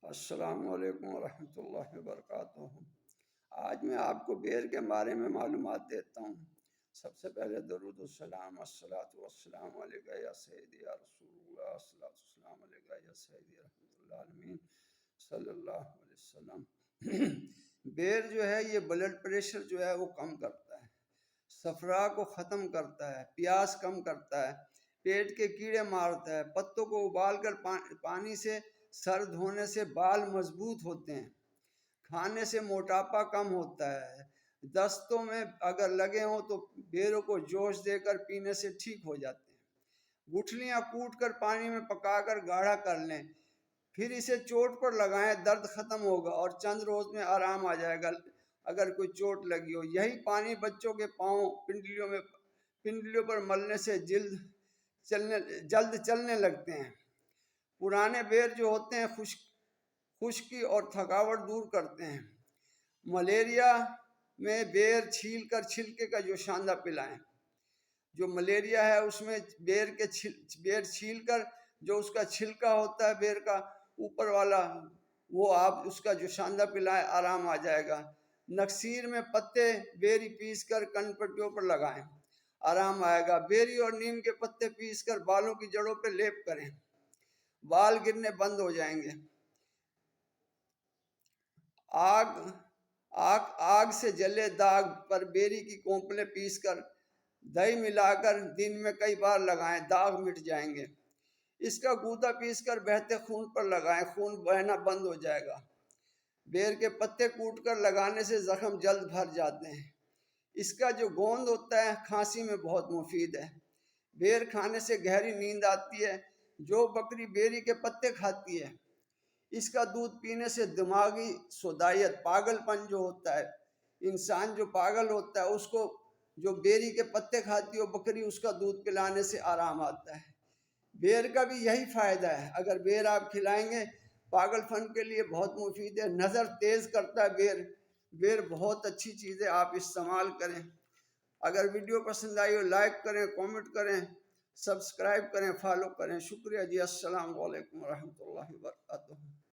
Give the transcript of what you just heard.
السلام علیکم ورحمۃ اللہ وبرکاتہ۔ آج میں آپ کو بیر کے بارے میں معلومات دیتا ہوں۔ سب سے پہلے درود السلام، الصلاۃ والسلام علیکہ یا سیدی یا رسول اللہ، الصلاۃ والسلام علیکہ یا سیدی رحمۃ اللہ العالمین صلی اللہ علیہ وسلم۔ بیر جو ہے یہ بلڈ پریشر جو ہے وہ کم کرتا ہے، صفرا کو ختم کرتا ہے، پیاس کم کرتا ہے، پیٹ کے کیڑے مارتا ہے، پتوں کو ابال کر پانی سے سر دھونے سے بال مضبوط ہوتے ہیں، کھانے سے موٹاپا کم ہوتا ہے، دستوں میں اگر لگے ہوں تو بیروں کو جوش دے کر پینے سے ٹھیک ہو جاتے ہیں۔ گٹھلیاں کوٹ کر پانی میں پکا کر گاڑھا کر لیں، پھر اسے چوٹ پر لگائیں، درد ختم ہوگا اور چند روز میں آرام آ جائے گا اگر کوئی چوٹ لگی ہو۔ یہی پانی بچوں کے پاؤں پنڈلیوں پر ملنے سے جلد چلنے لگتے ہیں۔ پرانے بیر جو ہوتے ہیں خشکی اور تھکاوٹ دور کرتے ہیں۔ ملیریا میں بیر چھیل کر چھلکے کا جوشاندہ پلائیں۔ جو ملیریا ہے اس میں بیر چھیل کر جو اس کا چھلکا ہوتا ہے بیر کا اوپر والا، وہ آپ اس کا جوشاندہ پلائیں، آرام آ جائے گا۔ نکسیر میں پتے بیری پیس کر کن پٹیوں پر لگائیں، آرام آئے گا۔ بیری اور نیم کے پتے پیس کر بالوں کی جڑوں پہ لیپ کریں، بال گرنے بند ہو جائیں گے۔ آگ سے جلے داغ پر بیری کی کونپلیں پیس کر دہی ملا کر دن میں کئی بار لگائیں، داغ مٹ جائیں گے۔ اس کا گودا پیس کر بہتے خون پر لگائیں، خون بہنا بند ہو جائے گا۔ بیر کے پتے کوٹ کر لگانے سے زخم جلد بھر جاتے ہیں۔ اس کا جو گوند ہوتا ہے کھانسی میں بہت مفید ہے۔ بیر کھانے سے گہری نیند آتی ہے۔ جو بکری بیری کے پتے کھاتی ہے اس کا دودھ پینے سے دماغی سودائیت، پاگل پن جو ہوتا ہے، انسان جو پاگل ہوتا ہے اس کو جو بیری کے پتے کھاتی ہے بکری، اس کا دودھ پلانے سے آرام آتا ہے۔ بیر کا بھی یہی فائدہ ہے، اگر بیر آپ کھلائیں گے پاگل پن کے لیے بہت مفید ہے، نظر تیز کرتا ہے بیر بہت اچھی چیز ہے، آپ استعمال کریں۔ اگر ویڈیو پسند آئی ہو لائک کریں، کامنٹ کریں، سبسکرائب کریں، فالو کریں۔ شکریہ جی، السلام علیکم ورحمۃ اللہ وبرکاتہ۔